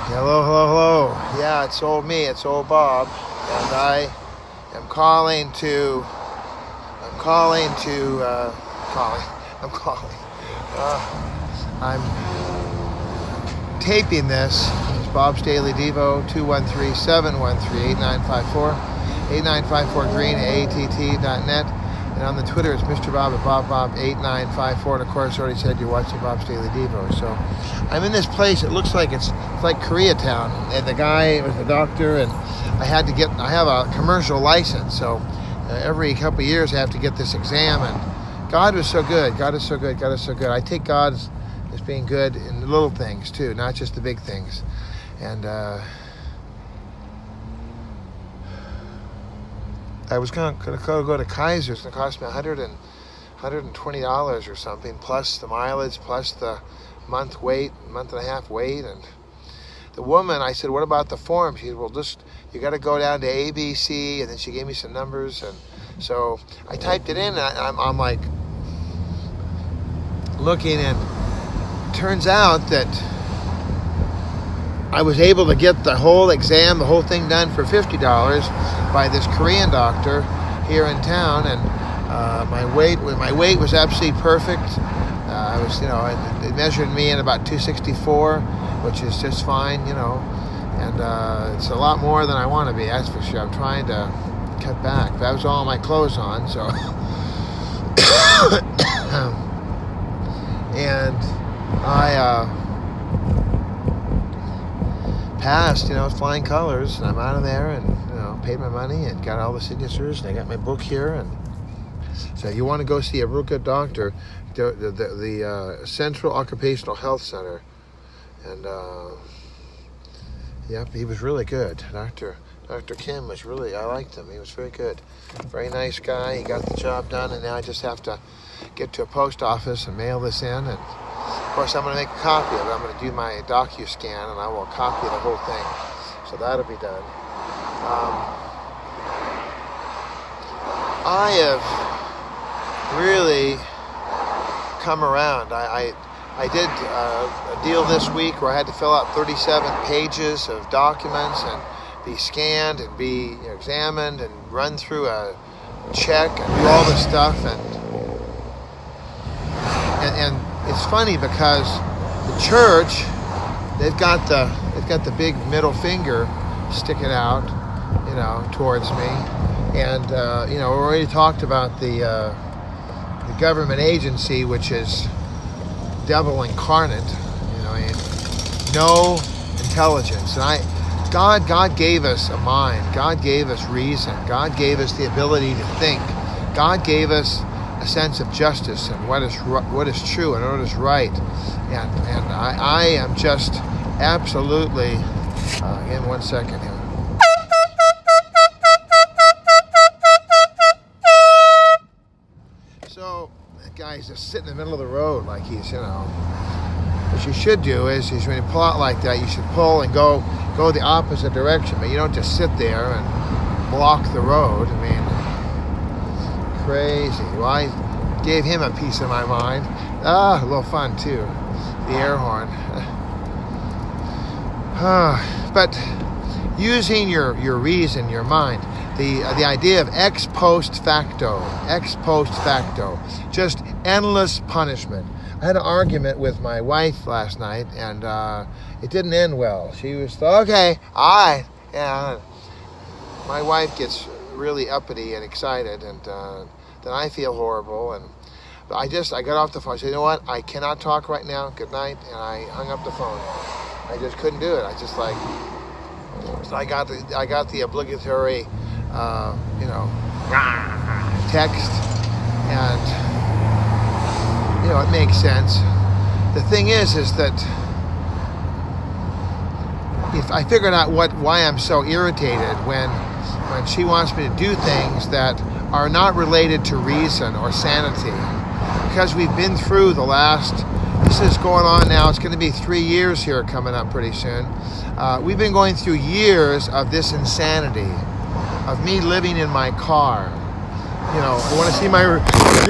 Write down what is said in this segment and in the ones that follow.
Hello, hello, hello. Yeah, it's old me, it's old Bob, and I am calling to, I'm taping this. It's Bob's Daily Devo, 213-713-8954, 8954 green, att.net. And on the Twitter, it's Mr. Bob at BobBob8954. And of course, I already said you're watching Bob's Daily Devo. So I'm in this place. It looks like it's like Koreatown. And the guy was a doctor, and I have a commercial license. So every couple of years, I have to get this exam. And God was so good. God is so good. God is so good. I take God as being good in the little things, too, not just the big things. And I was going to go to Kaiser's. It cost me $120 or something, plus the mileage, plus the month and a half wait. And the woman, I said, what about the form? She said, well, you got to go down to ABC. And then she gave me some numbers. And so I typed it in, and I'm like looking, and it turns out that I was able to get the whole exam, the whole thing done for $50 by this Korean doctor here in town, and my weight was absolutely perfect. It measured me in about 264, which is just fine, and it's a lot more than I want to be, that's for sure. I'm trying to cut back. That was all my clothes on, so and I passed, flying colors, and I'm out of there, and paid my money and got all the signatures, and I got my book here. And so you want to go see a real good doctor, the Central Occupational Health Center, and yep, he was really good. Dr. Kim was really, I liked him. He was very good, very nice guy. He got the job done, and now I just have to get to a post office and mail this in. And of course, I'm going to make a copy of it. I'm going to do my DocuScan, and I will copy the whole thing. So that'll be done. I have really come around. I did a deal this week where I had to fill out 37 pages of documents and be scanned and be examined and run through a check and do all this stuff. And it's funny because the church, they've got the big middle finger sticking out, towards me. And we already talked about the government agency, which is devil incarnate, no intelligence. And God gave us a mind. God gave us reason. God gave us the ability to think. God gave us a sense of justice and what is true and what is right. And I am just absolutely, in 1 second here. So that guy's just sitting in the middle of the road like he's, What you should do is when you pull out like that, you should pull and go the opposite direction. But you don't just sit there and block the road. I mean, crazy. Well, I gave him a piece of my mind. A little fun too. The air horn. But using your reason, your mind, the idea of ex post facto, just endless punishment. I had an argument with my wife last night, and it didn't end well. She was, okay, all right, yeah. My wife gets really uppity and excited, and then I feel horrible. And I got off the phone. I said, you know what? I cannot talk right now. Good night. And I hung up the phone. I just couldn't do it. I just so I got the obligatory, text, and it makes sense. The thing is that if I figured out why I'm so irritated when she wants me to do things that are not related to reason or sanity, because we've been through this is going on now, it's going to be 3 years here coming up pretty soon. We've been going through years of this insanity, of me living in my car. I want to see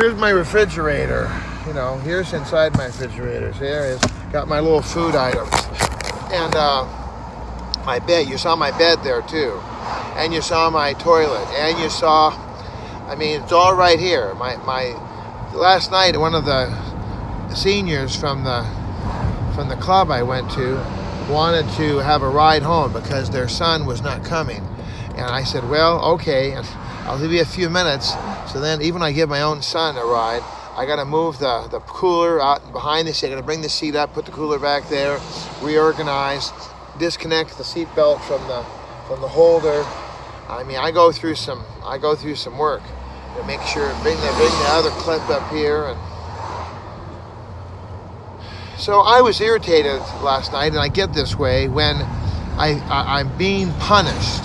here's my refrigerator. Here's inside my refrigerator. So there it is. Got my little food items. And my bed. You saw my bed there too. And you saw my toilet. And you saw, I mean, it's all right here. My last night, one of the seniors from the club I went to wanted to have a ride home because their son was not coming. And I said, well, okay, I'll give you a few minutes. So then even I give my own son a ride, I got to move the cooler out behind the seat. I got to bring the seat up, put the cooler back there, reorganize, disconnect the seat belt from the holder. I mean, I go through some work to make sure, bring the other clip up here. And so I was irritated last night, and I get this way when I'm being punished.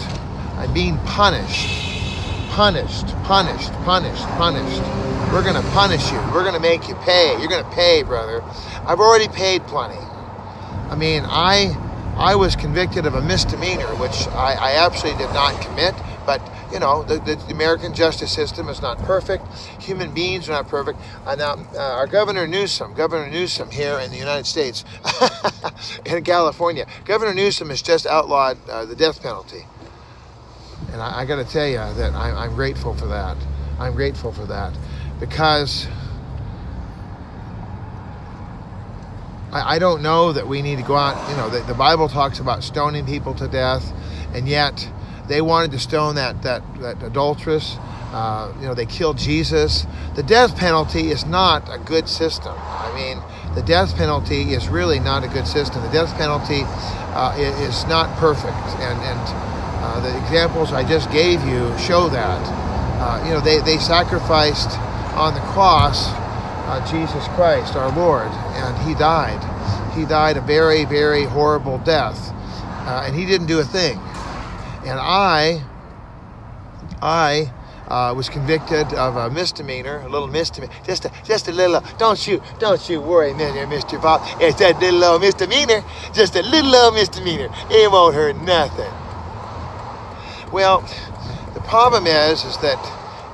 I'm being punished. Punished. We're going to punish you. We're going to make you pay. You're going to pay, brother. I've already paid plenty. I mean, I was convicted of a misdemeanor, which I absolutely did not commit. But, you know, the American justice system is not perfect. Human beings are not perfect. Now, our Governor Newsom here in the United States, in California, Governor Newsom has just outlawed the death penalty. And I got to tell you that I'm grateful for that. I'm grateful for that because I don't know that we need to go out. You know, the Bible talks about stoning people to death, and yet they wanted to stone that adulteress. You know, they killed Jesus. The death penalty is not a good system. I mean, the death penalty is really not a good system. The death penalty is not perfect, and the examples I just gave you show that. You know, they sacrificed on the cross Jesus Christ, our Lord, and he died. He died a very, very horrible death, and he didn't do a thing. And I was convicted of a misdemeanor, a little misdemeanor, just a little. Don't you worry, Mr. Bob. It's that little old misdemeanor, just a little old misdemeanor. It won't hurt nothing. Well, the problem is that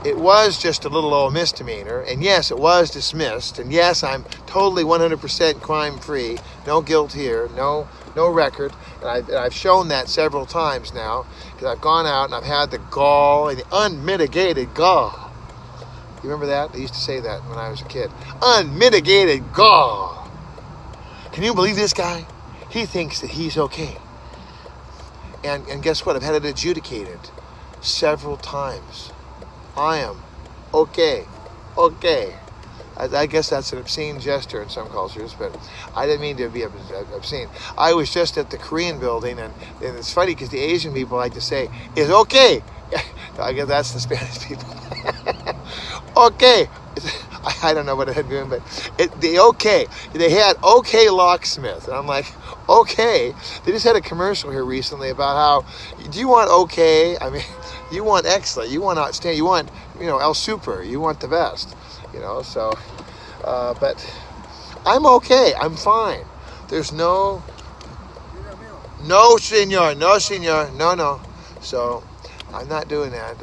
it was just a little old misdemeanor, and yes, it was dismissed, and yes, I'm totally 100% crime-free, no guilt here, no record, and I've shown that several times now, because I've gone out and I've had the gall, the unmitigated gall. You remember that? They used to say that when I was a kid. Unmitigated gall. Can you believe this guy? He thinks that he's okay. And guess what? I've had it adjudicated several times. I am okay. I guess that's an obscene gesture in some cultures, but I didn't mean to be obscene. I was just at the Korean building, and it's funny because the Asian people like to say, "It's okay." I guess that's the Spanish people. Okay. I don't know what I'm doing, but they had okay locksmith, and I'm like, okay. They just had a commercial here recently about how, do you want okay? I mean, you want excellent, you want outstanding, you want, El Super, you want the best, so, but I'm okay, I'm fine. There's no senor, no. So, I'm not doing that.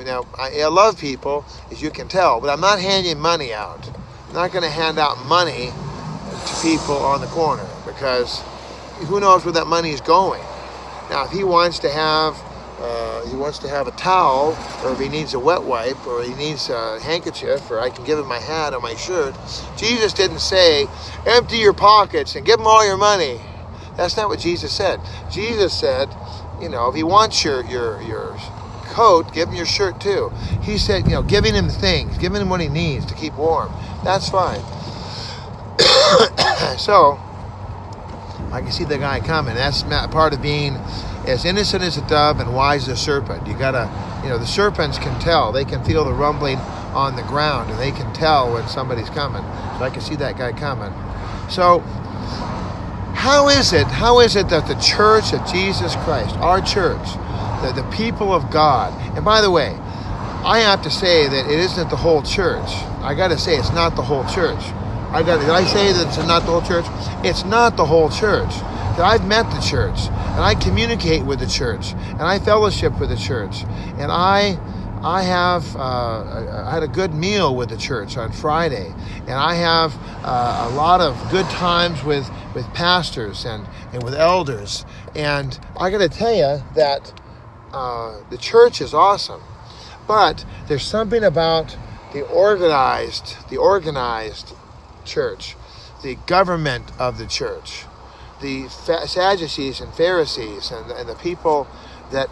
Now, I love people, as you can tell, but I'm not handing money out. I'm not going to hand out money to people on the corner because who knows where that money is going. Now, if he wants to have a towel, or if he needs a wet wipe, or he needs a handkerchief, or I can give him my hat or my shirt. Jesus didn't say, empty your pockets and give him all your money. That's not what Jesus said. Jesus said, if he wants your coat, give him your shirt too. He said, giving him things, giving him what he needs to keep warm. That's fine. So, I can see the guy coming. That's part of being as innocent as a dove and wise as a serpent. You gotta, the serpents can tell. They can feel the rumbling on the ground, and they can tell when somebody's coming. So I can see that guy coming. So, how is it that the church of Jesus Christ, our church, the people of God, and by the way, I have to say that it isn't the whole church. I got to say it's not the whole church. Did I say that it's not the whole church? It's not the whole church. That I've met the church, and I communicate with the church, and I fellowship with the church, and I I had a good meal with the church on Friday, and I have a lot of good times with pastors and with elders. And I got to tell you that the church is awesome, but there's something about the organized church, the government of the church, the Sadducees and Pharisees and the people that,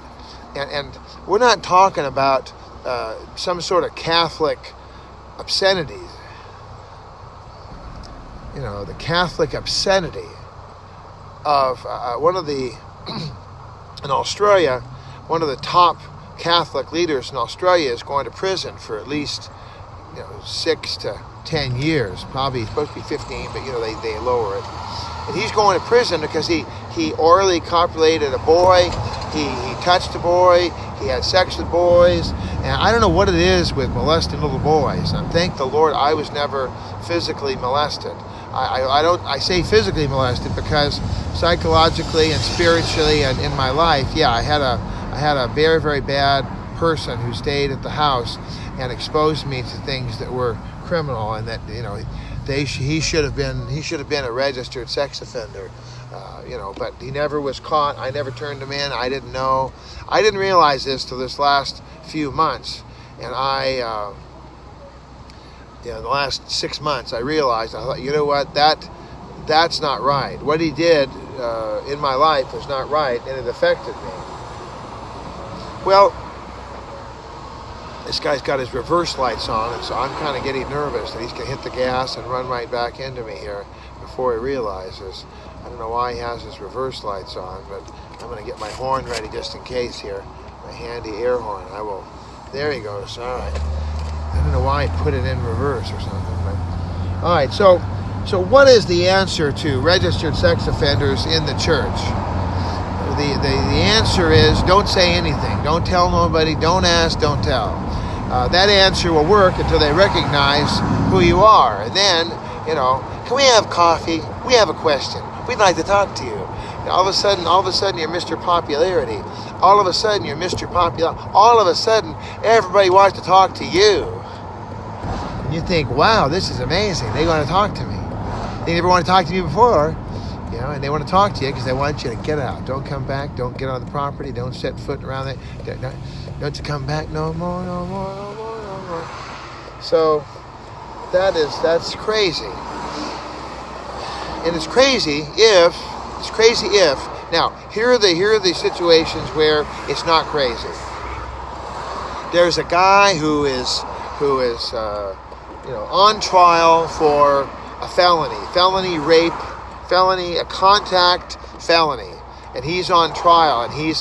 and we're not talking about some sort of Catholic obscenity. You know, the Catholic obscenity of in Australia, one of the top Catholic leaders in Australia is going to prison for at least 6 to 10 years. Probably it's supposed to be 15, but they lower it. And he's going to prison because he orally copulated a boy, he touched a boy, he had sex with boys, and I don't know what it is with molesting little boys. And thank the Lord I was never physically molested. I say physically molested because psychologically and spiritually and in my life, I had a very, very bad person who stayed at the house and exposed me to things that were criminal, and that he should have been a registered sex offender, but he never was caught. I never turned him in. I didn't know. I didn't realize this till this last few months, and the last 6 months I realized. I thought, you know what, that's not right. What he did in my life was not right, and it affected me. Well, this guy's got his reverse lights on, and so I'm kind of getting nervous that he's going to hit the gas and run right back into me here before he realizes. I don't know why he has his reverse lights on, but I'm going to get my horn ready just in case here. My handy air horn. There he goes. All right. I don't know why I put it in reverse or something. But, all right, so what is the answer to registered sex offenders in the church? The answer is don't say anything. Don't tell nobody. Don't ask. Don't tell. That answer will work until they recognize who you are. And then, can we have coffee? We have a question. We'd like to talk to you. And all of a sudden, you're Mr. Popularity. All of a sudden, you're Mr. Popular. All of a sudden, everybody wants to talk to you. And you think, wow, this is amazing. They want to talk to me. They never want to talk to me before. And they want to talk to you because they want you to get out. Don't come back. Don't get on the property. Don't set foot around there. Don't you come back no more. So that's crazy. And it's crazy if now here are the situations where it's not crazy. There's a guy who is on trial for a felony rape. A contact felony, and he's on trial, and you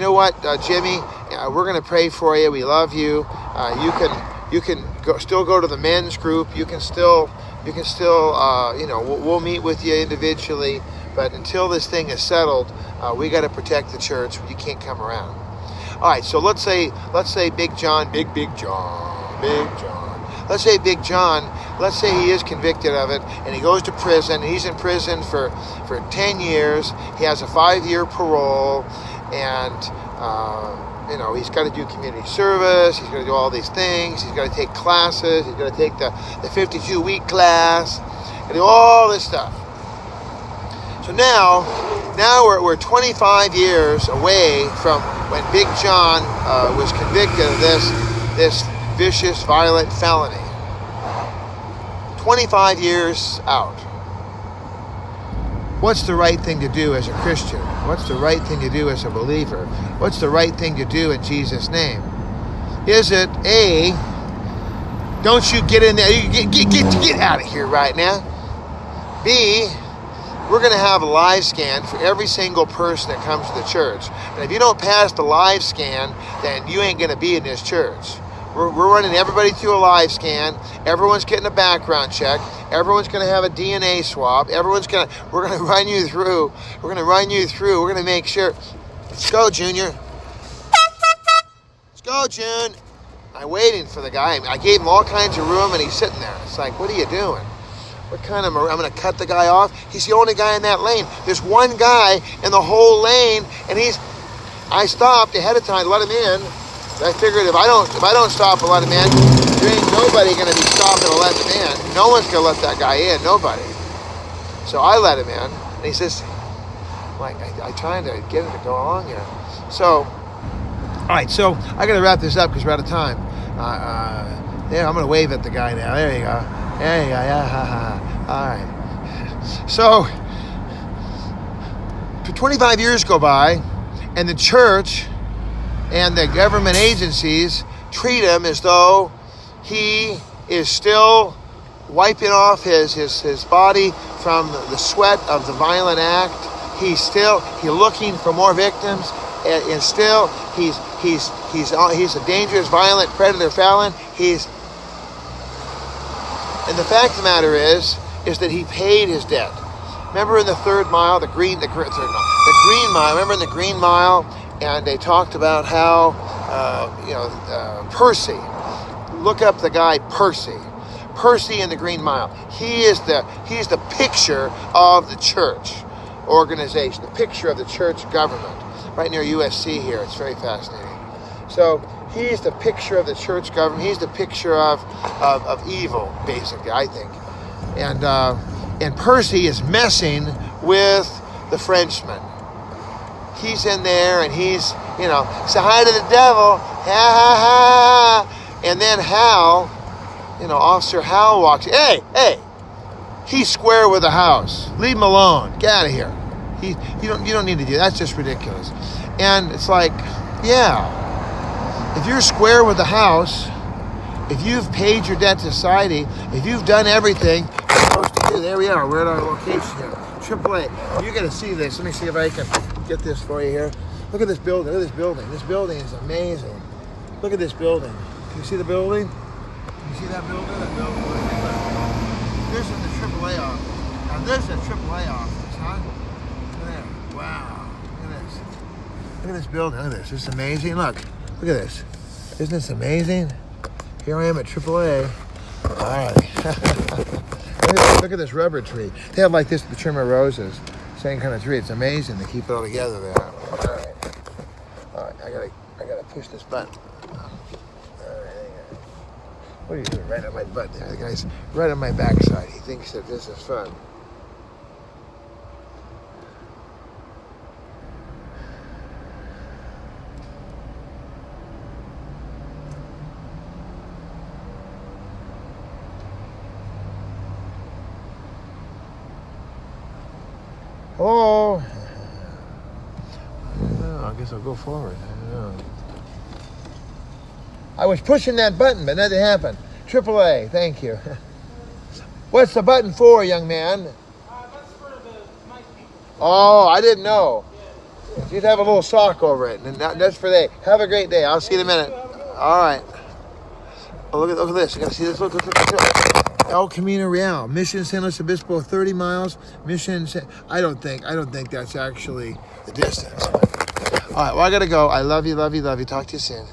know what, Jimmy, we're going to pray for you. We love you. You can still go to the men's group. You can still we'll meet with you individually, but until this thing is settled, we got to protect the church. You can't come around. All right, so let's say Big John. Let's say Big John, let's say he is convicted of it, and he goes to prison. He's in prison for 10 years. He has a 5-year parole, and, he's got to do community service. He's got to do all these things. He's got to take classes. He's got to take the 52-week class and do all this stuff. So now we're 25 years away from when Big John was convicted of this vicious, violent felony. 25 years out. What's the right thing to do as a Christian? What's the right thing to do as a believer? What's the right thing to do in Jesus' name? Is it A, don't you get in there, get out of here right now. B, we're going to have a live scan for every single person that comes to the church. And if you don't pass the live scan, then you ain't going to be in this church. We're running everybody through a live scan. Everyone's getting a background check. Everyone's going to have a DNA swab. We're going to run you through. We're going to make sure. Let's go, Junior. Let's go, June. I'm waiting for the guy. I gave him all kinds of room, and he's sitting there. It's like, what are you doing? What kind of... I'm going to cut the guy off? He's the only guy in that lane. There's one guy in the whole lane, and I stopped ahead of time to let him in. I figured if I don't stop a let him in, there ain't nobody gonna be stopping to let him in. No one's gonna let that guy in, nobody. So I let him in, and he says, like, I trying to get him to go along here. So, all right, so I gotta wrap this up because we're out of time. There, I'm gonna wave at the guy now. There you go. There you go. Yeah, ha, ha. All right. So, 25 years go by, and the church and the government agencies treat him as though he is still wiping off his body from the sweat of the violent act. He's looking for more victims, and still he's a dangerous, violent predator felon. And the fact of the matter is that he paid his debt. Remember in the third mile, the green mile. Remember in the Green Mile, and they talked about how Percy. Look up the guy Percy. Percy in the Green Mile. He's the picture of the church organization, the picture of the church government. Right near USC here. It's very fascinating. So he's the picture of the church government. He's the picture of evil, basically, I think. And Percy is messing with the Frenchman. He's in there and he's, say hi to the devil. Ha ha ha. And then Hal, Officer Hal walks. Hey. He's square with the house. Leave him alone. Get out of here. You don't need to do that. That's just ridiculous. And it's like, yeah. If you're square with the house, if you've paid your debt to society, if you've done everything you're supposed to do, there we are. We're at our location here. AAA. You're going to see this. Let me see if I can get this for you here. Look at this building. Look at this building. This building is amazing. Look at this building. Can you see the building? Can you see that building? That building. This is the AAA office. Now this is a AAA office, huh? Look at there. Wow. Look at this. Look at this building. Look at this. This is amazing. Look at this. Isn't this amazing? Here I am at AAA. All right. Look at this rubber tree. They have like this to trim roses. Same kind of tree. It's amazing to keep it all together there. All right. I gotta push this button. What are you doing? Right on my butt there. The guy's right on my backside. He thinks that this is fun. Oh, I don't know. I guess I'll go forward. I don't know. I was pushing that button, but nothing happened. AAA, thank you. What's the button for, young man? That's for the mic people. Oh, I didn't know. Yeah. You'd have a little sock over it, and that's for they. Have a great day. I'll see you in a minute. All right. Oh, look at this. You gotta see this. Look. El Camino Real, Mission San Luis Obispo, 30 miles. I don't think that's actually the distance. All right, well, I gotta go. I love you. Talk to you soon.